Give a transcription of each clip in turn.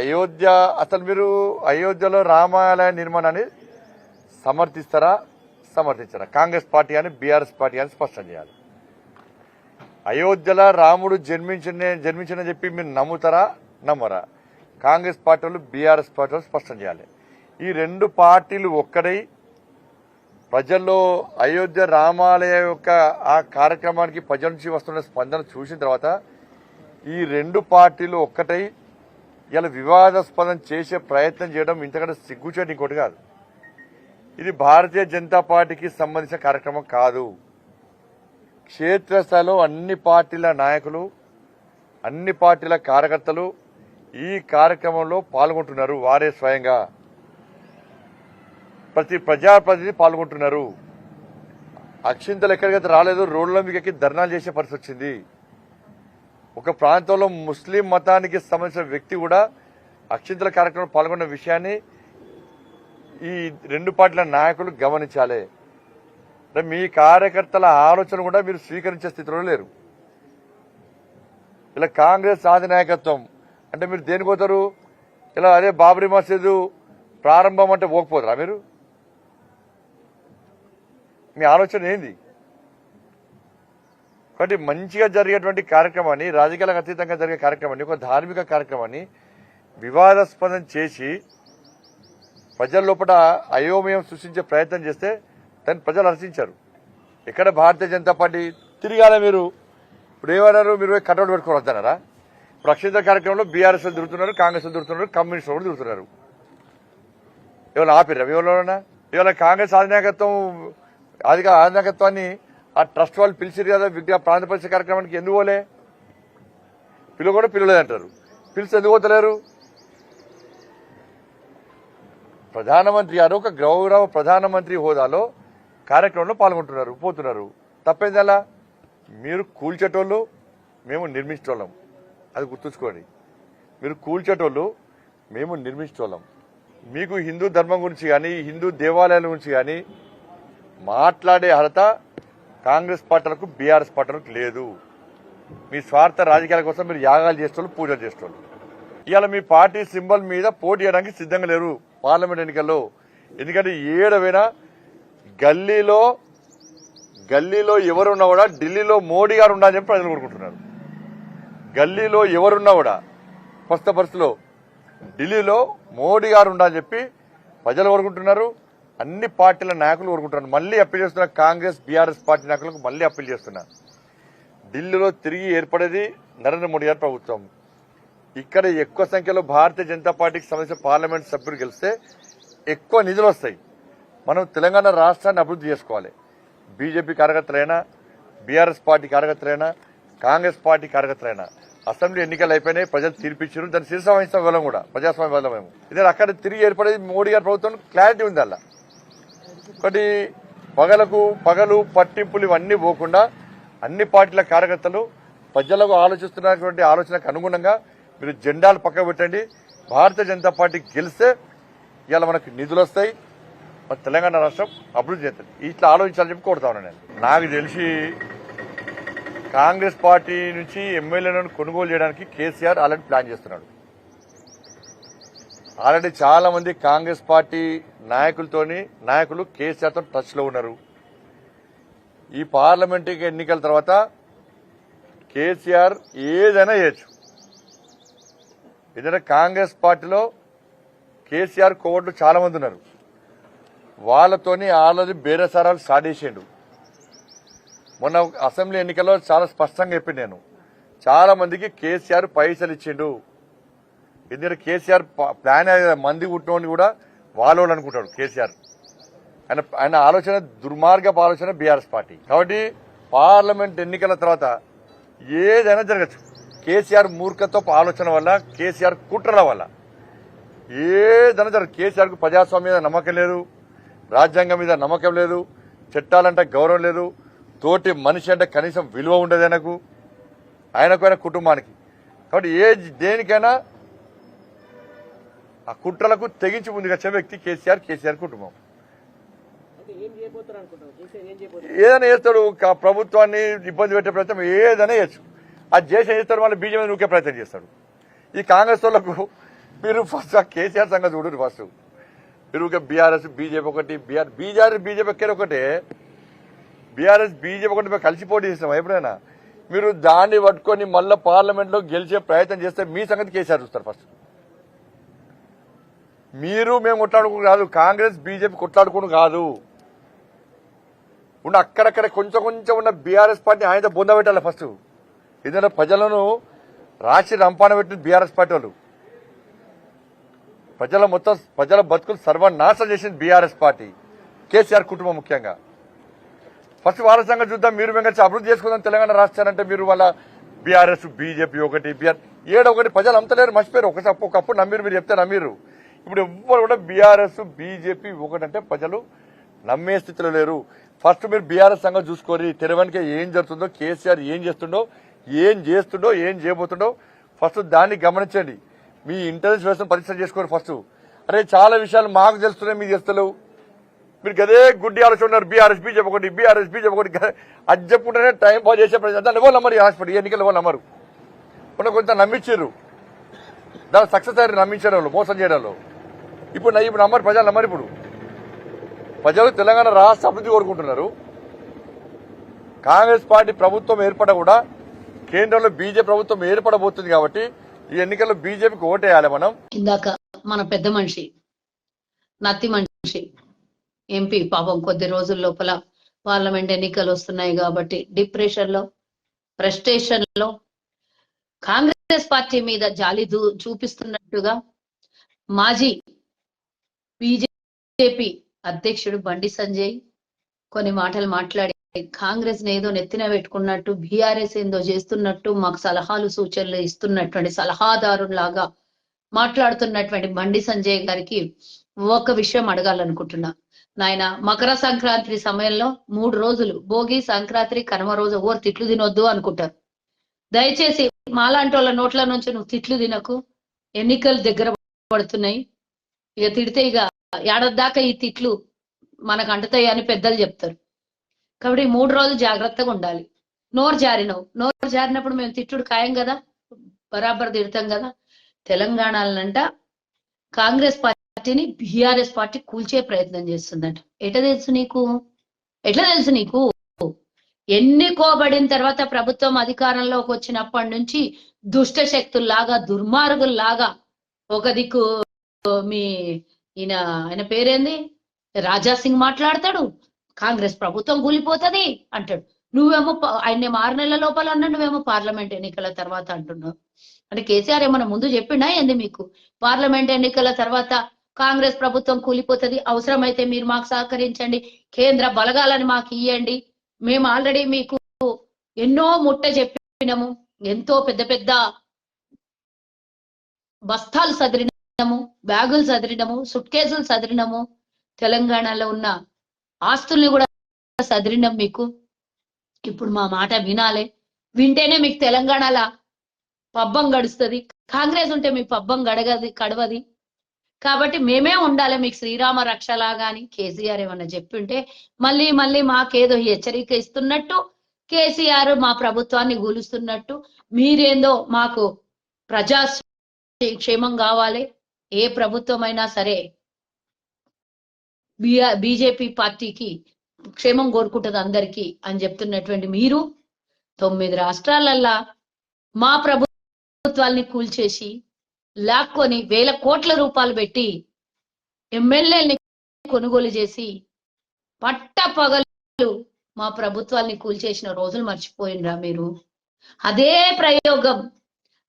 అయోధ్య అసలు మీరు అయోధ్యలో రామాలయ నిర్మాణాన్ని సమర్థిస్తారా సమర్థించారా? కాంగ్రెస్ పార్టీ అని బీఆర్ఎస్ పార్టీ అని స్పష్టం చేయాలి. అయోధ్యలో రాముడు జన్మించిన చెప్పి మీరు నమ్ముతారా నమ్మరా? కాంగ్రెస్ పార్టీ వాళ్ళు బీఆర్ఎస్ పార్టీ వాళ్ళు స్పష్టం చేయాలి. ఈ రెండు పార్టీలు ఒక్కడై ప్రజల్లో అయోధ్య రామాలయ యొక్క ఆ కార్యక్రమానికి ప్రజల నుంచి వస్తున్న స్పందన చూసిన తర్వాత ఈ రెండు పార్టీలు ఒక్కటై ఇలా వివాదాస్పదం చేసే ప్రయత్నం చేయడం ఇంతకంటే సిగ్గుచేటు ఇంకోటి కాదు. ఇది భారతీయ జనతా పార్టీకి సంబంధించిన కార్యక్రమం కాదు. క్షేత్రస్థాయిలో అన్ని పార్టీల నాయకులు అన్ని పార్టీల కార్యకర్తలు ఈ కార్యక్రమంలో పాల్గొంటున్నారు. వారే స్వయంగా ప్రతి ప్రజాప్రతినిధి పాల్గొంటున్నారు. అక్షింతలు ఎక్కడికైతే రాలేదు రోడ్ల మీద ఎక్కి ధర్నాలు చేసే పరిస్థితి వచ్చింది. ఒక ప్రాంతంలో ముస్లిం మతానికి సంబంధించిన వ్యక్తి కూడా అక్షింతల కార్యక్రమంలో పాల్గొన్న విషయాన్ని ఈ రెండు పార్టీల నాయకులు గమనించాలి. మీ కార్యకర్తల ఆలోచన కూడా మీరు స్వీకరించే స్థితిలో లేరు. ఇలా కాంగ్రెస్ అధినాయకత్వం అంటే మీరు దేనికి పోతారు? ఇలా అదే బాబరీ మసీదు ప్రారంభం అంటే పోకపోతారా మీరు? మీ ఆలోచన ఏంది? కాబట్టి మంచిగా జరిగేటువంటి కార్యక్రమాన్ని, రాజకీయాలకు అతీతంగా జరిగే కార్యక్రమాన్ని, ఒక ధార్మిక కార్యక్రమాన్ని వివాదాస్పదం చేసి ప్రజల లోపల అయోమయం సృష్టించే ప్రయత్నం చేస్తే దాన్ని ప్రజలు హర్షించారు. ఎక్కడ భారతీయ జనతా పార్టీ తిరిగాల మీరు ఇప్పుడు ఏమన్నారు? మీరు కటౌట్ పెట్టుకోవద్దన్నారా? ఇప్పుడు అక్షింత కార్యక్రమంలో బీఆర్ఎస్ తిరుగుతున్నారు, కాంగ్రెస్ తిరుగుతున్నారు, కమ్యూనిస్టులు కూడా తిరుగుతున్నారు. ఇవాళ ఆపిర్రా ఎవరైనా? ఇవాళ కాంగ్రెస్ అధినాయకత్వాన్ని ఆ ట్రస్ట్ వాళ్ళు పిలిచిరు కదా ప్రాంత పరిచయ కార్యక్రమానికి. ఎందుకు పోలే? పిలువ కూడా పిలవలేదంటారు. పిలిచి ఎందుకు పోతలేరు? ప్రధానమంత్రి గారు ఒక గౌరవ ప్రధానమంత్రి హోదాలో కార్యక్రమంలో పాల్గొంటున్నారు, పోతున్నారు. తప్పేందలా? మీరు కూల్చేటోళ్ళు, మేము నిర్మించేటోళ్ళం. అది గుర్తుంచుకోండి. మీరు కూల్చేటోళ్ళు, మేము నిర్మించేటోళ్ళం. మీకు హిందూ ధర్మం గురించి కానీ హిందూ దేవాలయాల గురించి కానీ మాట్లాడే అర్హత కాంగ్రెస్ పార్టీలకు బీఆర్ఎస్ పార్టీలకు లేదు. మీ స్వార్థ రాజకీయాల కోసం మీరు యాగాలు చేసేటోళ్ళు, పూజలు చేసేటోళ్ళు. ఇవాళ మీ పార్టీ సింబల్ మీద పోటీ చేయడానికి సిద్ధంగా లేరు పార్లమెంట్ ఎన్నికల్లో. ఎందుకంటే ఏడవైనా గల్లీలో ఎవరున్నా కూడా ఢిల్లీలో మోడీ గారు ఉండాలని చెప్పి ప్రజలు కోరుకుంటున్నారు. గల్లీలో ఎవరున్నా కూడా ప్రస్తుత పరిస్థితిలో ఢిల్లీలో మోడీ గారు ఉండాలని చెప్పి ప్రజలు కోరుకుంటున్నారు. అన్ని పార్టీల నాయకులు కోరుకుంటున్నారు. మళ్లీ అప్పీల్ చేస్తున్న కాంగ్రెస్ బీఆర్ఎస్ పార్టీ నాయకులకు మళ్లీ అప్పీల్ చేస్తున్నా. ఢిల్లీలో తిరిగి ఏర్పడేది నరేంద్ర మోడీ గారి ప్రభుత్వం. ఇక్కడ ఎక్కువ సంఖ్యలో భారతీయ జనతా పార్టీకి సంబంధించిన పార్లమెంట్ సభ్యులు గెలిస్తే ఎక్కువ నిధులు వస్తాయి. మనం తెలంగాణ రాష్ట్రాన్ని అభివృద్ధి చేసుకోవాలి. బీజేపీ కార్యకర్తలైనా, బీఆర్ఎస్ పార్టీ కార్యకర్తలైనా, కాంగ్రెస్ పార్టీ కార్యకర్తలైనా అసెంబ్లీ ఎన్నికలు అయిపోయినాయి, ప్రజలు తీర్పిచ్చారు. దాన్ని శిరస వహిస్తాం వెళ్ళం కూడా ప్రజాస్వామ్య వల్ల మేము. ఇదే అక్కడ తిరిగి ఏర్పడేది మోడీ గారి ప్రభుత్వం క్లారిటీ ఉంది. అలా ఒకటి పగలు పట్టింపులు ఇవన్నీ పోకుండా అన్ని పార్టీల కార్యకర్తలు ప్రజలకు ఆలోచిస్తున్నటువంటి ఆలోచనకు అనుగుణంగా మీరు జెండాలు పక్క పెట్టండి. భారతీయ జనతా పార్టీ గెలిస్తే ఇవాళ మనకు నిధులు వస్తాయి, మన తెలంగాణ రాష్ట్రం అభివృద్ధి చేస్తుంది. ఇట్లా ఆలోచించాలని చెప్పి కోరుతా ఉన్నాను నేను. నాకు తెలిసి కాంగ్రెస్ పార్టీ నుంచి ఎమ్మెల్యేలను కొనుగోలు చేయడానికి కేసీఆర్ ఆల్రెడీ ప్లాన్ చేస్తున్నాడు. ఆల్రెడీ చాలా మంది కాంగ్రెస్ పార్టీ నాయకులు కేసీఆర్తో టచ్ లో ఉన్నారు. ఈ పార్లమెంటు ఎన్నికల తర్వాత కేసీఆర్ ఏదైనా చేయొచ్చు. ఎందుకంటే కాంగ్రెస్ పార్టీలో కేసీఆర్ కోవట్లు చాలా మంది ఉన్నారు. వాళ్ళతోని ఆల్రెడీ బేరసారాలు సాడేసిండు. మొన్న అసెంబ్లీ ఎన్నికల్లో చాలా స్పష్టంగా చెప్పింది నేను. చాలా మందికి కేసీఆర్ పైసలు ఇచ్చిండు. ఎందుకంటే కేసీఆర్ ప్లాన్ మంది కుట్టినోని కూడా వాళ్ళు అనుకుంటాడు కేసీఆర్. ఆయన ఆలోచన దుర్మార్గపు ఆలోచన బీఆర్ఎస్ పార్టీ. కాబట్టి పార్లమెంట్ ఎన్నికల తర్వాత ఏదైనా జరగచ్చు. కేసీఆర్ మూర్ఖత్వపు ఆలోచన వల్ల, కేసీఆర్ కుట్రల వల్ల ఏదైనా జరగదు. కేసీఆర్ కు ప్రజాస్వామ్యం మీద నమ్మకం లేదు, రాజ్యాంగం మీద నమ్మకం లేదు, చట్టాలంటే గౌరవం లేదు, తోటి మనిషి అంటే కనీసం విలువ ఉండదు ఆయనకు ఆయన కుటుంబానికి. కాబట్టి దేనికైనా ఆ కుట్రలకు తెగించి ముందుకు వచ్చే వ్యక్తి కేసీఆర్ కుటుంబం. ఏదైనా చేస్తాడు, ప్రభుత్వాన్ని ఇబ్బంది పెట్టే ప్రయత్నం ఏదైనా చేయొచ్చు. అది చేసిన చేస్తాడు, మళ్ళీ బీజేపీ నూకే ప్రయత్నం చేస్తాడు. ఈ కాంగ్రెస్ వాళ్ళకు మీరు ఫస్ట్ ఆ కేసీఆర్ సంగతి చూడండి. ఫస్ట్ మీరు బీఆర్ఎస్ బీజేపీ ఒకటి బీజేపీ ఎక్కడ ఒకటే బీఆర్ఎస్ బీజేపీ ఒకటి మేము కలిసి పోటీ చేసినాం ఎప్పుడైనా. మీరు దాన్ని పట్టుకొని మళ్ళీ పార్లమెంట్ లో గెలిచే ప్రయత్నం చేస్తే మీ సంగతి కేసీఆర్ చూస్తారు. ఫస్ట్ మీరు మేము కొట్లాడుకుని కాదు, కాంగ్రెస్ బీజేపీ కొట్లాడుకుని కాదు, ఉన్న అక్కడక్కడ కొంచెం కొంచెం ఉన్న బీఆర్ఎస్ పార్టీ ఆయన బొంద పెట్టాలి. ఫస్ట్ ఎందుకంటే ప్రజలను రాసి రంపాన పెట్టిన బీఆర్ఎస్ పార్టీ వాళ్ళు, ప్రజల బతుకులు సర్వనాశనం చేసింది బీఆర్ఎస్ పార్టీ, కేసీఆర్ కుటుంబం ముఖ్యంగా. ఫస్ట్ వాళ్ళ సంగతి చూద్దాం. మీరు మేము కలిసి అభివృద్ధి చేసుకుందాం తెలంగాణ రాష్ట్రాలంటే మీరు వాళ్ళ బీఆర్ఎస్ బీజేపీ ఒకటి ఒకటి ప్రజలు అమ్మతలేరు, మర్చిపోయారు. ఒకప్పుడు నమ్మిరు, మీరు చెప్తే నమ్మిరు. ఇప్పుడు ఎవ్వరు కూడా బీఆర్ఎస్ బీజేపీ ఒకటంటే ప్రజలు నమ్మే స్థితిలో లేరు. ఫస్ట్ మీరు బీఆర్ఎస్ సంగతి చూసుకొని తెరవనికి ఏం జరుగుతుందో, కేసీఆర్ ఏం చేస్తుండో ఏం చేయబోతుండో ఫస్ట్ దాన్ని గమనించండి. మీ ఇంటెలిజెన్స్ వ్యవస్థను పరీక్ష చేసుకోండి ఫస్ట్. అరే చాలా విషయాలు మాకు తెలుస్తున్నాయి, మీకు తెలుస్తలేవు. మీరు గదే గుడ్డి ఆలోచన ఉన్నారు. బీఆర్ఎస్ బీజేపీ ఒకటి అది చెప్పుకుంటేనే టైం పాస్ చేసే ప్రజలు దాన్ని ఎవరు నమ్మరు. హాస్పిటల్ ఎన్నికలు ఎవరు నమ్మరు. కొంత నమ్మించారు, దాని సక్సెస్ అయ్యారు, నమ్మించారు వాళ్ళు, మోసం చేయడంలో. ఇప్పుడు నమ్మరు, ప్రజలు నమ్మరు. ఇప్పుడు ప్రజలు తెలంగాణ రాష్ట్ర అభివృద్ధి కోరుకుంటున్నారు. కాంగ్రెస్ పార్టీ ప్రభుత్వం ఏర్పడ కూడా కేంద్రంలో బీజేపీ ప్రభుత్వం ఏర్పడబోతుంది కాబట్టి ఈ ఎన్నికల్లో బీజేపీకి ఓటేయాలి మనం. ఇందాక మన పెద్ద మనిషి నత్తి మనిషి ఎంపీ పాపం కొద్ది రోజుల లోపల పార్లమెంట్ ఎన్నికలు వస్తున్నాయి కాబట్టి డిప్రెషన్ లో, ఫ్రస్ట్రేషన్ లో కాంగ్రెస్ పార్టీ మీద జాలి చూపిస్తున్నట్టుగా మాజీ బీజేపీ అధ్యక్షుడు బండి సంజయ్ కొన్ని మాటలు మాట్లాడి కాంగ్రెస్ ఏదో నెత్తిన పెట్టుకున్నట్టు, బీఆర్ఎస్ ఏందో చేస్తున్నట్టు, మాకు సలహాలు సూచనలు ఇస్తున్నటువంటి సలహాదారులాగా మాట్లాడుతున్నటువంటి బండి సంజయ్ గారికి ఒక విషయం అడగాలనుకుంటున్నా. నాయన, మకర సంక్రాంతి సమయంలో 3 రోజులు భోగి, సంక్రాంతి, కనుమ రోజు ఎవరు తిట్లు తినొద్దు అనుకుంటారు. దయచేసి మాలాంటి వాళ్ళ నోట్ల నుంచి నువ్వు తిట్లు తినకు. ఎన్నికలు దగ్గర పడుతున్నాయి, ఇక తిడితే ఇక ఏడాదాకా ఈ తిట్లు మనకు అంటుతాయి అని పెద్దలు చెప్తారు. కాబట్టి 3 రోజులు జాగ్రత్తగా ఉండాలి. నోరు జారినప్పుడు మేము తిట్టుడు ఖాయం కదా, బరాబర్ తిడతాం కదా. తెలంగాణలంట కాంగ్రెస్ పార్టీని బీఆర్ఎస్ పార్టీ కూల్చే ప్రయత్నం చేస్తుందంట. ఎట్లా తెలుసు నీకు? ఎన్నుకోబడిన తర్వాత ప్రభుత్వం అధికారంలోకి వచ్చినప్పటి నుంచి దుష్ట శక్తుల్లాగా, దుర్మార్గుల్లాగా, ఒక దిక్కు మీ ఆయన పేరేంది రాజాసింగ్ మాట్లాడతాడు, కాంగ్రెస్ ప్రభుత్వం కూలిపోతుంది అంటాడు. నువ్వేమో ఆయన 6 నెలల లోపల అన్నా, నువ్వేమో పార్లమెంట్ ఎన్నికల తర్వాత అంటున్నావు. అంటే కేసీఆర్ ఏమన్నా ముందు చెప్పిండా ఏంది మీకు? పార్లమెంట్ ఎన్నికల తర్వాత కాంగ్రెస్ ప్రభుత్వం కూలిపోతుంది, అవసరమైతే మీరు మాకు సహకరించండి, కేంద్ర బలగాలను మాకు ఇయ్యండి, మేము ఆల్రెడీ మీకు ఎన్నో ముట్ట చెప్పినాము, ఎంతో పెద్ద పెద్ద బస్తాలు సదిరినము, బ్యాగులు సదిరినము, సుట్ కేసులు సదిరినము, తెలంగాణలో ఉన్న ఆస్తుల్ని కూడా సదిరినాం మీకు. ఇప్పుడు మా మాట వినాలే, వింటేనే మీకు తెలంగాణలో పబ్బం గడుస్తుంది. కాంగ్రెస్ ఉంటే మీ పబ్బం కడవది. కాబట్టి మేమే ఉండాలి మీకు శ్రీరామ రక్షలాగా అని కేసీఆర్ ఏమన్నా చెప్పింటే మళ్ళీ మాకేదో హెచ్చరిక ఇస్తున్నట్టు, కేసీఆర్ మా ప్రభుత్వాన్ని కూలుస్తున్నట్టు, మీరేందో మాకు ప్రజా క్షేమం కావాలి, ఏ ప్రభుత్వం అయినా సరే బీజేపీ పార్టీకి క్షేమం కోరుకుంటుంది అందరికీ అని చెప్తున్నటువంటి మీరు 9 రాష్ట్రాలల్లా మా ప్రభుత్వాల్ని కూల్చేసి లాక్కొని వేల కోట్ల రూపాయలు పెట్టి ఎమ్మెల్యేలని కొనుగోలు చేసి పట్టపగలు మా ప్రభుత్వాల్ని కూల్చేసిన రోజులు మర్చిపోయినరా మీరు? అదే ప్రయోగం,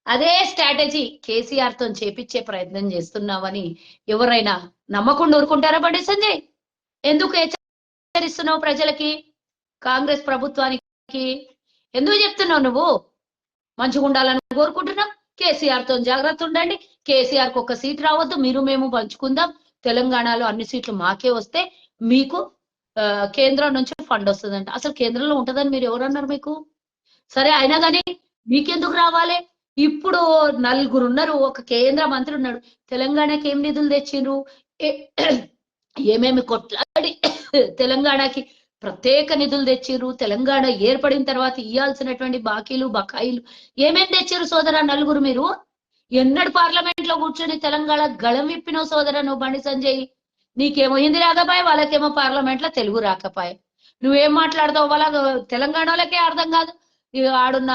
అదే స్ట్రాటజీ కేసీఆర్ తో చేపించే ప్రయత్నం చేస్తున్నామని ఎవరైనా నమ్మకుండా ఊరుకుంటారా? బండి సంజయ్, ఎందుకు హెచ్చరిస్తున్నావు ప్రజలకి, కాంగ్రెస్ ప్రభుత్వానికి ఎందుకు చెప్తున్నావు? నువ్వు మంచిగా ఉండాలని కోరుకుంటున్నావు, కేసీఆర్ తో జాగ్రత్త ఉండండి, కేసీఆర్ కు 1 సీట్ రావద్దు, మీరు మేము పంచుకుందాం, తెలంగాణలో అన్ని సీట్లు మాకే వస్తే మీకు కేంద్రం నుంచి ఫండ్ వస్తుందంట. అసలు కేంద్రంలో ఉంటదని మీరు ఎవరన్నారు మీకు? సరే, అయినా కానీ మీకెందుకు రావాలి? ఇప్పుడు 4 ఉన్నారు, ఒక కేంద్ర మంత్రి ఉన్నాడు. తెలంగాణకి ఏం నిధులు తెచ్చిండ్రు, ఏమేమి కొట్లాడి తెలంగాణకి ప్రత్యేక నిధులు తెచ్చిర్రు, తెలంగాణ ఏర్పడిన తర్వాత ఇవ్వాల్సినటువంటి బాకీలు బకాయిలు ఏమేమి తెచ్చిర్రు సోదరా 4 మీరు? ఎన్నడు పార్లమెంట్ లో కూర్చొని తెలంగాణ గళం విప్పినో సోదర నువ్వు బండి సంజయ్. నీకేమో హిందీ రాకపోయే, వాళ్ళకేమో పార్లమెంట్ లో తెలుగు రాకపోయే. నువ్వేం మాట్లాడతావు వాళ్ళ తెలంగాణలోకే అర్థం కాదు. ఇక ఆడున్న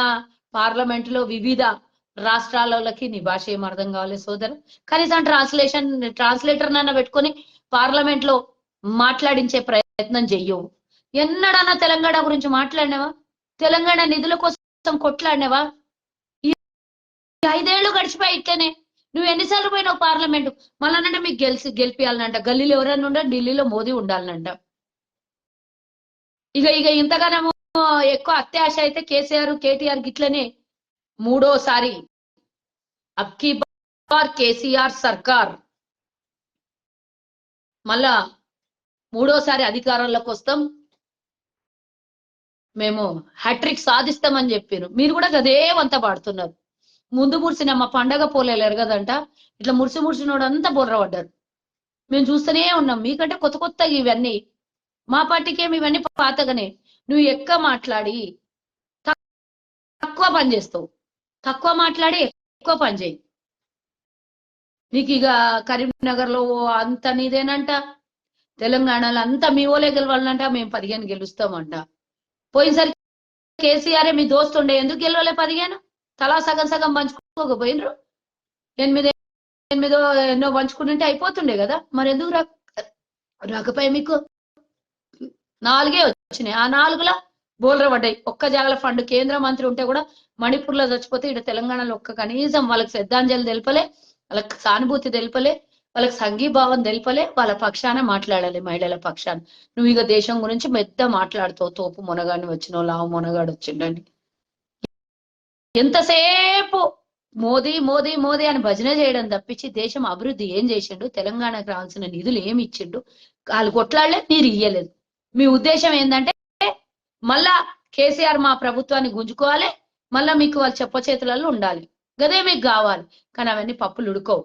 పార్లమెంట్ లో వివిధ రాష్ట్రాలకి నీ భాష ఏం అర్థం కావాలి సోదరు. కనీసం ట్రాన్స్లేటర్ నన్న పెట్టుకొని పార్లమెంట్ లో మాట్లాడించే ప్రయత్నం చెయ్యవు. ఎన్నడన్నా తెలంగాణ గురించి మాట్లాడినావా? తెలంగాణ నిధుల కోసం కొట్లాడినావా? 5 ఏళ్ళు గడిచిపోయి ఇట్లనే. నువ్వు ఎన్నిసార్లు పోయినావు పార్లమెంట్? మళ్ళానంటే మీకు గెలిపియాలనంట. గల్లీలో ఎవరన్నా ఉండ, ఢిల్లీలో మోదీ ఉండాలనంట. ఇక ఇక ఇంతగానో ఎక్కువ అత్యాశ అయితే కేసీఆర్ కేటీఆర్ గిట్లనే మూడోసారి అబ్కీ బార్ కేసీఆర్ సర్కార్ మళ్ళా మూడోసారి అధికారంలోకి వస్తాం, మేము హ్యాట్రిక్ సాధిస్తామని చెప్పారు. మీరు కూడా అదే వంత పాడుతున్నారు. ముందు మురిసిన మా పండగ పోలేరు కదంట, ఇట్లా మురిసినోడంతా బొర్రపడ్డారు. మేము చూస్తూనే ఉన్నాం. మీకంటే కొత్త కొత్తగా ఇవన్నీ, మా పార్టీకి ఏమి ఇవన్నీ పాతగానే. నువ్వు మాట్లాడి తక్కువ పని చేస్తావు, తక్కువ మాట్లాడి ఎక్కువ పని చేయి. నీకు ఇక కరీంనగర్ లో అంత నీదేనంట, తెలంగాణలో అంతా మీ ఓలే గెలవాలంట, మేము 15 గెలుస్తామంట. పోయినసరి కేసీఆర్ మీ దోస్తు ఉండే, ఎందుకు గెలవలే 15? తలా సగం సగం పంచుకోకపోయినరు. 8 ఎన్నో పంచుకుంటుంటే అయిపోతుండే కదా, మరి ఎందుకు రాకపోయి? మీకు 4 వచ్చినాయి. ఆ 4లో బోల్ర పడ్డాయి. ఒక్క జాగల ఫండ్ కేంద్ర మంత్రి ఉంటే కూడా మణిపూర్ లో చచ్చిపోతే ఇక్కడ తెలంగాణలో ఒక్క కనీసం వాళ్ళకి శ్రద్ధాంజలి తెలుపలే, వాళ్ళకి సానుభూతి తెలుపలే, వాళ్ళకి సంఘీభావం తెలుపలే. వాళ్ళ పక్షాన మాట్లాడాలి, మహిళల పక్షాన. నువ్వు ఇక దేశం గురించి మెద్ద మాట్లాడుతావు. తోపు మునగాడిని వచ్చినావు, లావు మునగాడు వచ్చిండండి. ఎంతసేపు మోదీ మోదీ మోదీ అని భజన చేయడం తప్పించి దేశం అభివృద్ధి ఏం చేసిండు, తెలంగాణకు రావాల్సిన నిధులు ఏమి ఇచ్చిండు? వాళ్ళు కొట్లాడలే, మీరు ఇయ్యలేదు. మీ ఉద్దేశం ఏంటంటే మళ్ళా కేసీఆర్ మా ప్రభుత్వాన్ని గుంజుకోవాలి, మళ్ళా మీకు వాళ్ళ చెప్ప చేతులలో ఉండాలి, గదే మీకు కావాలి. కానీ అవన్నీ పప్పులు ఉడుకోవు.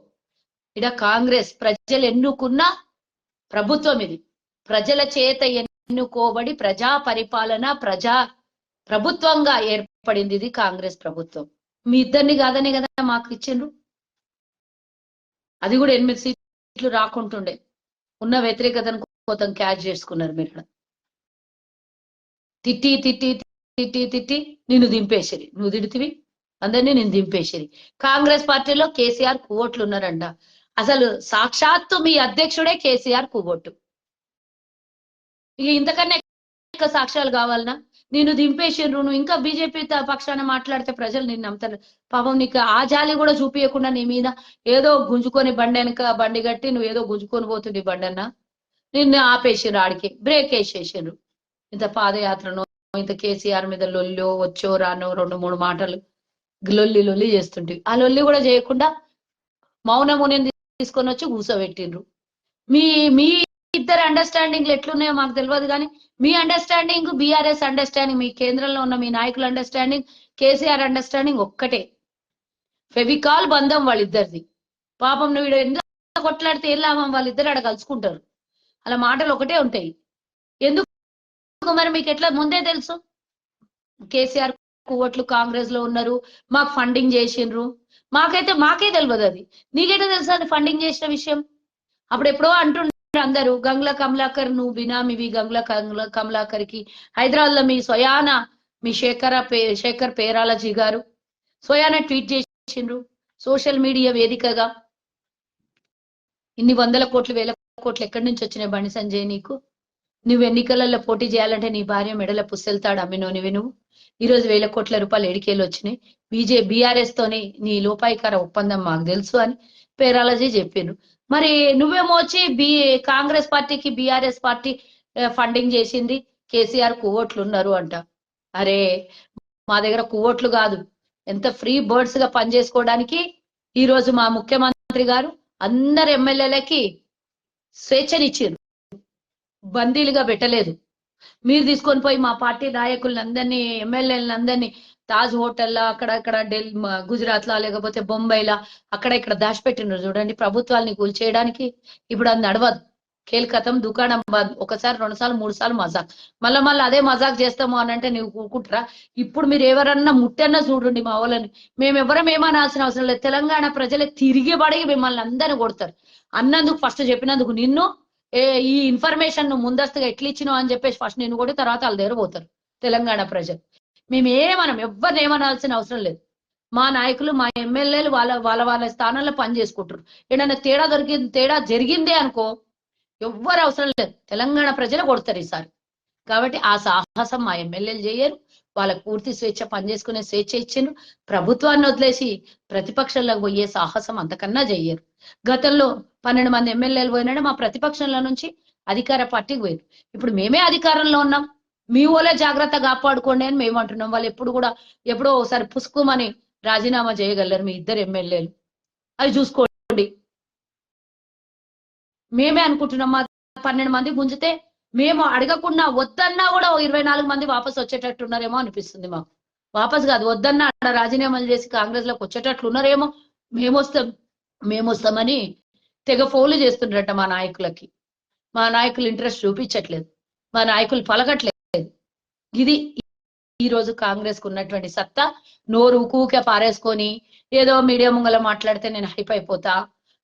ఇడ కాంగ్రెస్ ప్రజలు ఎన్నుకున్న ప్రభుత్వం ఇది. ప్రజల చేత ఎన్నుకోబడి ప్రజా పరిపాలన ప్రభుత్వంగా ఏర్పడింది ఇది కాంగ్రెస్ ప్రభుత్వం. మీ ఇద్దరిని కాదనే కదా మాకు ఇచ్చిండ్రు. అది కూడా 8 సీట్లు రాకుంటుండే. ఉన్న వ్యతిరేకతను కొంత క్యాచ్ చేసుకున్నారు మీరు. తిట్టి తిట్టి తిట్టి తిట్టి నిన్ను దింపేసిరి. నువ్వు తిడితివి, అందరినీ నేను దింపేసిరి. కాంగ్రెస్ పార్టీలో కేసీఆర్ కువోట్లు ఉన్నారంట. అసలు సాక్షాత్తు మీ అధ్యక్షుడే కేసీఆర్ కువోట్టు. ఇక ఇంతకన్నా ఎక్కువ సాక్ష్యాలు కావాలనా? నేను దింపేసిండ్రు, నువ్వు ఇంకా బీజేపీ పక్షాన మాట్లాడితే ప్రజలు నిన్ను నమ్ముతారు. పాపం నీకు ఆ జాలి కూడా చూపించకుండా నీ మీద ఏదో గుంజుకొని బండి కట్టి నువ్వు ఏదో గుంజుకొని పోతుంది బండన్నా, నిన్ను ఆపేసిండ్రు, ఆడికి బ్రేక్ వేసేసిండ్రు. ఇంత పాదయాత్రను, ఇంత కేసీఆర్ మీద లొల్లో వచ్చో రానో 2-3 మాటలు లొల్లి చేస్తుంటే, ఆ లొల్లి కూడా చేయకుండా మౌనముని తీసుకొని వచ్చి కూర్చోబెట్టిండ్రు. మీ ఇద్దరు అండర్స్టాండింగ్లు ఎట్లున్నాయో మాకు తెలియదు, కానీ మీ అండర్స్టాండింగ్, బీఆర్ఎస్ అండర్స్టాండింగ్, మీ కేంద్రంలో ఉన్న మీ నాయకుల అండర్స్టాండింగ్, కేసీఆర్ అండర్స్టాండింగ్ ఒక్కటే. ఫెవికాల్ బంధం వాళ్ళిద్దరిది. పాపం నువ్వు ఎంత కొట్లాడితే ఏం లాభం? వాళ్ళిద్దరు ఆడ కలుసుకుంటారు, అలా మాటలు ఒకటే ఉంటాయి. ఎందుకు మరి మీకు ఎట్లా ముందే తెలుసు? కేసీఆర్ కువట్లు కాంగ్రెస్ లో ఉన్నారు, మాకు ఫండింగ్ చేసిండ్రు. మాకే తెలియదు. అది నీకైతే తెలుసు అది ఫండింగ్ చేసిన విషయం. అప్పుడు ఎప్పుడో అంటుండ్రు అందరూ, గంగుల కమలాకర్ నువ్వు బినామీవి, గంగుల కమలాకర్ కి హైదరాబాద్ లో మీ స్వయాన మీ శేఖర్ పేరాలజీ గారు స్వయాన ట్వీట్ చేసిండ్రు సోషల్ మీడియా వేదికగా. ఇన్ని 100 కోట్లు 1000 కోట్లు ఎక్కడి నుంచి వచ్చినాయి బండి సంజయ్ నీకు? నువ్వు ఎన్నికలలో పోటీ చేయాలంటే నీ భార్య మెడల పుస్తెళ్తాడు అమ్మినోనివి నువ్వు. ఈ రోజు 1000 కోట్ల రూపాయలు ఎడికేలు వచ్చినాయి. బీఆర్ఎస్ తోని నీ లోపాయికార ఒప్పందం మాకు తెలుసు అని పేరాలజీ చెప్పిండ్రు. మరి నువ్వేమో వచ్చి కాంగ్రెస్ పార్టీకి బీఆర్ఎస్ పార్టీ ఫండింగ్ చేసింది, కేసీఆర్ కువోట్లు ఉన్నారు అంట. అరే మా దగ్గర కువోట్లు కాదు, ఎంత ఫ్రీ బర్డ్స్ గా పనిచేసుకోవడానికి ఈ రోజు మా ముఖ్యమంత్రి గారు అందరు ఎమ్మెల్యేలకి స్వేచ్ఛనిచ్చారు, బందీలుగా పెట్టలేదు. మీరు తీసుకొని పోయి మా పార్టీ నాయకులందరినీ, ఎమ్మెల్యేలందరినీ తాజ్ హోటల్లో అక్కడక్కడ గుజరాత్ లో లేకపోతే బొంబాయిలో అక్కడ ఇక్కడ దాచిపెట్టినారు చూడండి, ప్రభుత్వాలని కూల్చేయడానికి. ఇప్పుడు అది నడవదు. కేల్కతం దుకాణం బంద్. ఒకసారి 2 సార్లు 3 సార్లు మజాక్. మళ్ళీ అదే మజాక్ చేస్తాము అని అంటే నువ్వు కూకుంటారా? ఇప్పుడు మీరు ఎవరన్నా ముట్టన్నా చూడండి మా వాళ్ళని. మేము ఎవరం ఏమనాల్సిన అవసరం లేదు. తెలంగాణ ప్రజలే తిరిగి పడి మిమ్మల్ని అందరిని కొడతారు. అన్నందుకు ఫస్ట్ చెప్పినందుకు నిన్ను ఈ ఇన్ఫర్మేషన్ నువ్వు ముందస్తుగా ఎట్లా ఇచ్చినావు అని చెప్పేసి ఫస్ట్ నిన్ను కూడా తర్వాత వాళ్ళ దగ్గర పోతారు తెలంగాణ ప్రజలు. మేమేమనం ఎవరిని ఏమనాల్సిన అవసరం లేదు. మా నాయకులు మా ఎమ్మెల్యేలు వాళ్ళ స్థానంలో పని చేసుకుంటారు. ఏదైనా తేడా జరిగిందే అనుకో ఎవ్వరు అవసరం లేదు, తెలంగాణ ప్రజలు కొడతారు ఈసారి. కాబట్టి ఆ సాహసం మా ఎమ్మెల్యేలు చేయరు. వాళ్ళకు పూర్తి స్వేచ్ఛ పనిచేసుకునే స్వేచ్ఛ ఇచ్చిండ్రు. ప్రభుత్వాన్ని వదిలేసి ప్రతిపక్షంలోకి పోయే సాహసం అంతకన్నా చెయ్యరు. గతంలో 12 మంది ఎమ్మెల్యేలు పోయినాడు మా ప్రతిపక్షంలో నుంచి అధికార పార్టీకి పోయారు. ఇప్పుడు మేమే అధికారంలో ఉన్నాం, మీ వాళ్ళే జాగ్రత్త కాపాడుకోండి అని మేము అంటున్నాం. వాళ్ళు ఎప్పుడో ఒకసారి పుసుకుమని రాజీనామా చేయగలరు మీ ఇద్దరు ఎమ్మెల్యేలు. అవి చూసుకోండి. మేమే అనుకుంటున్నాం మా 12 మంది గుంజితే మేము అడగకుండా వద్దన్నా కూడా 24 మంది వాపసు వచ్చేటట్టున్నారేమో అనిపిస్తుంది మాకు. వాపసు కాదు, వద్దన్నా రాజీనామాలు చేసి కాంగ్రెస్ లోకి వచ్చేటట్లున్నారేమో. మేమొస్తామని తెగ ఫోన్లు చేస్తుండ్రట మా నాయకులకి. మా నాయకులు ఇంట్రెస్ట్ చూపించట్లేదు, మా నాయకులు పలకట్లేదు. ఇది ఈ రోజు కాంగ్రెస్ కు ఉన్నటువంటి సత్తా. నోరు కూకే పారేసుకొని ఏదో మీడియా ముంగల మాట్లాడితే నేను హైప్ అయిపోతా.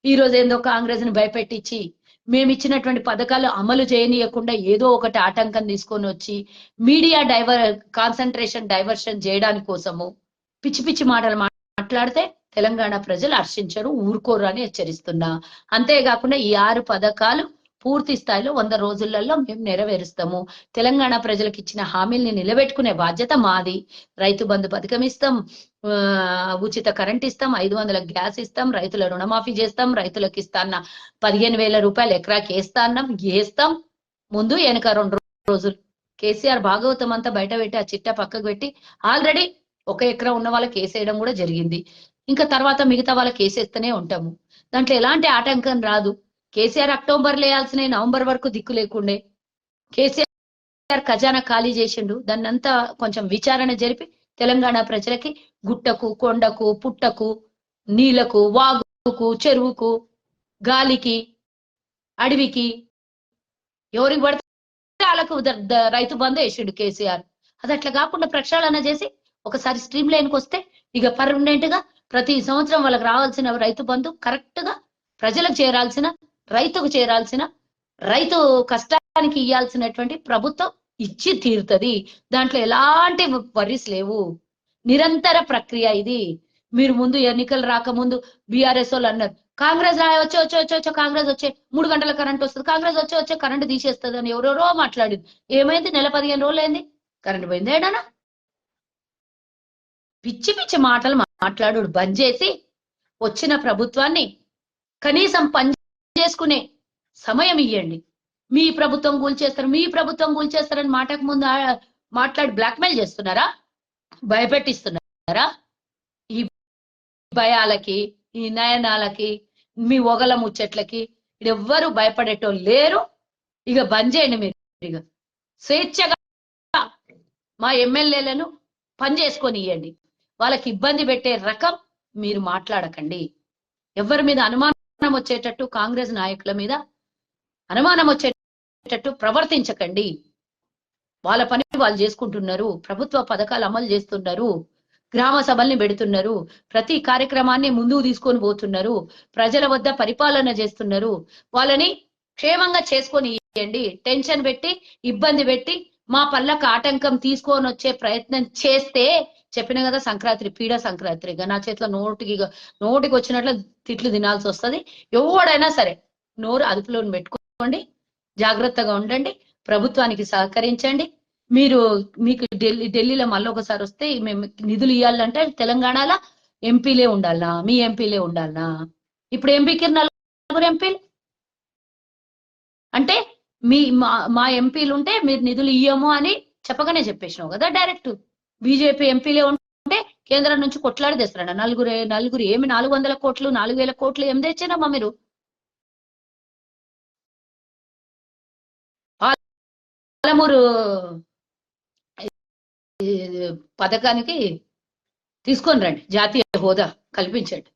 ఈ రోజు ఏందో కాంగ్రెస్ ని భయపెట్టించి మేము ఇచ్చినటువంటి పథకాలు అమలు చేయనీయకుండా ఏదో ఒకటి ఆటంకం తీసుకొని వచ్చి మీడియా కాన్సన్ట్రేషన్ డైవర్షన్ చేయడానికి కోసము పిచ్చి పిచ్చి మాటలు మాట్లాడితే తెలంగాణ ప్రజలు హర్షించరు, ఊరుకోరు అని హెచ్చరిస్తున్నా. అంతేకాకుండా ఈ 6 పథకాలు పూర్తి స్థాయిలో 100 రోజులలో మేము నెరవేరుస్తాము. తెలంగాణ ప్రజలకు ఇచ్చిన హామీల్ని నిలబెట్టుకునే బాధ్యత మాది. రైతు బంధు పథకం ఇస్తాం, ఉచిత కరెంట్ ఇస్తాం, 500 గ్యాస్ ఇస్తాం, రైతుల రుణమాఫీ చేస్తాం, రైతులకు ఇస్తాన్న 15,000 రూపాయలు ఎకరాకి వేస్తాం. ముందు వెనక 2 రోజులు కేసీఆర్ భాగవతం అంతా బయట పెట్టి ఆ చిట్టా పక్కకు పెట్టి ఆల్రెడీ 1 ఎకరా ఉన్న వాళ్ళకి వేసేయడం కూడా జరిగింది. ఇంకా తర్వాత మిగతా వాళ్ళకి వేసేస్తూనే ఉంటాము. దాంట్లో ఎలాంటి ఆటంకం రాదు. కేసీఆర్ అక్టోబర్ వేయాల్సిన నవంబర్ వరకు దిక్కు లేకుండే కేసీఆర్ ఖజానా ఖాళీ చేసిండు. దాన్నంతా కొంచెం విచారణ జరిపి తెలంగాణ ప్రజలకి గుట్టకు, కొండకు, పుట్టకు, నీళ్లకు, వాగుకు, చెరువుకు, గాలికి, అడవికి ఎవరికి పడితే వాళ్ళకు రైతు బంధు వేసిండు కేసీఆర్. అది అట్లా కాకుండా ప్రక్షాళన చేసి ఒకసారి స్ట్రీమ్ లైన్కి వస్తే ఇక పర్మనెంట్ గా ప్రతి సంవత్సరం వాళ్ళకి రావాల్సిన రైతు బంధు కరెక్ట్ గా ప్రజలకు చేరాల్సిన, రైతుకు చేరాల్సిన, రైతు కష్టానికి ఇయ్యాల్సినటువంటి ప్రభుత్వం ఇచ్చి తీరుతుంది. దాంట్లో ఎలాంటి వర్రీస్ లేవు. నిరంతర ప్రక్రియ ఇది. మీరు ముందు ఎన్నికలు రాకముందు బీఆర్ఎస్ వాళ్ళు అన్నారు కాంగ్రెస్ వచ్చే కాంగ్రెస్ వచ్చే 3 గంటల కరెంట్ వస్తుంది, కాంగ్రెస్ వచ్చే కరెంట్ తీసేస్తుంది అని ఎవరెవరో మాట్లాడింది. ఏమైంది? నెల 15 రోజులు అయింది, కరెంట్ పోయింది. ఏడానా పిచ్చి పిచ్చి మాటలు మాట్లాడు బంద్ చేసి వచ్చిన ప్రభుత్వాన్ని కనీసం పని చేసుకునే సమయం ఇవ్వండి. మీ ప్రభుత్వం కూల్చేస్తారని మాటకు ముందు మాట్లాడి బ్లాక్మెయిల్ చేస్తున్నారా? భయపెట్టిస్తున్నారా? ఈ భయాలకి, ఈ నయనాలకి, మీ ఒగల ముచ్చట్లకి ఎవ్వరు భయపడేటోళ్ళు లేరు. ఇక బంద్ చేయండి. మీరు ఇక స్వేచ్ఛగా మా ఎమ్మెల్యేలను పని చేసుకొని ఇవ్వండి. వాళ్ళకి ఇబ్బంది పెట్టే రకం మీరు మాట్లాడకండి. ఎవరి మీద అనుమానం వచ్చేటట్టు, కాంగ్రెస్ నాయకుల మీద అనుమానం వచ్చేటట్టు ప్రవర్తించకండి. వాళ్ళ పని వాళ్ళు చేసుకుంటున్నారు, ప్రభుత్వ పథకాలు అమలు చేస్తున్నారు, గ్రామ సభల్ని పెడుతున్నారు, ప్రతి కార్యక్రమాన్ని ముందుకు తీసుకొని పోతున్నారు, ప్రజల వద్ద పరిపాలన చేస్తున్నారు. వాళ్ళని క్షేమంగా చేసుకొని ఇవ్వండి. టెన్షన్ పెట్టి, ఇబ్బంది పెట్టి, మా పళ్ళకు ఆటంకం తీసుకొని వచ్చే ప్రయత్నం చేస్తే చెప్పిన కదా సంక్రాంతి పీడ సంక్రాంతిగా నా చేతిలో నోటికి వచ్చినట్లు తిట్లు తినాల్సి వస్తుంది. ఎవడైనా సరే నోరు అదుపులో పెట్టుకోండి, జాగ్రత్తగా ఉండండి, ప్రభుత్వానికి సహకరించండి. మీకు ఢిల్లీలో మళ్ళీ ఒకసారి వస్తే మేము నిధులు ఇవ్వాలంటే తెలంగాణలో ఎంపీలే ఉండాలనా? మీ ఎంపీలే ఉండాలనా? ఇప్పుడు ఎంపీకి 4 ఎంపీలు అంటే మా ఎంపీలు ఉంటే మీరు నిధులు ఇయ్యము అని చెప్పగానే చెప్పేసినావు కదా డైరెక్ట్. బీజేపీ ఎంపీలే ఉంటే కేంద్రం నుంచి కొట్లాడి తెస్తారా? నలుగురు ఏమి 400 కోట్లు 4,000 కోట్లు ఏం తెచ్చారమ్మా మీరు? పాలమూరు పథకానికి తీసుకొని రండి, జాతీయ హోదా కల్పించండి.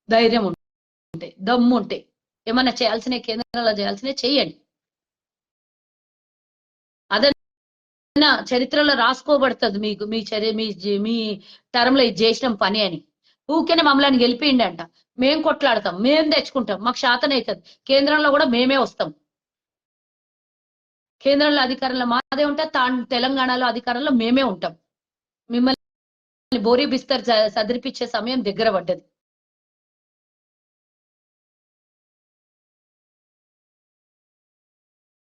ధైర్యం ఉంటే, దమ్ము ఉంటే, ఏమన్నా చేయాల్సిన కేంద్రంలో చేయాల్సిన చెయ్యండి. చరిత్రలో రాసుకోబడుతుంది మీకు మీ టర్మ్ లో ఇది చేసిన పని అని. ఊరికేనే మమ్మల్ని గెలిపిండంట, మేం కొట్లాడతాం, మేం తెచ్చుకుంటాం, మాకు శాతం అవుతుంది. కేంద్రంలో కూడా మేమే వస్తాం. కేంద్రంలో అధికారంలో మాదే ఉంటాం, తెలంగాణలో అధికారంలో మేమే ఉంటాం. మిమ్మల్ని బోరీ బిస్తర్ సదిరిపించే సమయం దగ్గర పడ్డది.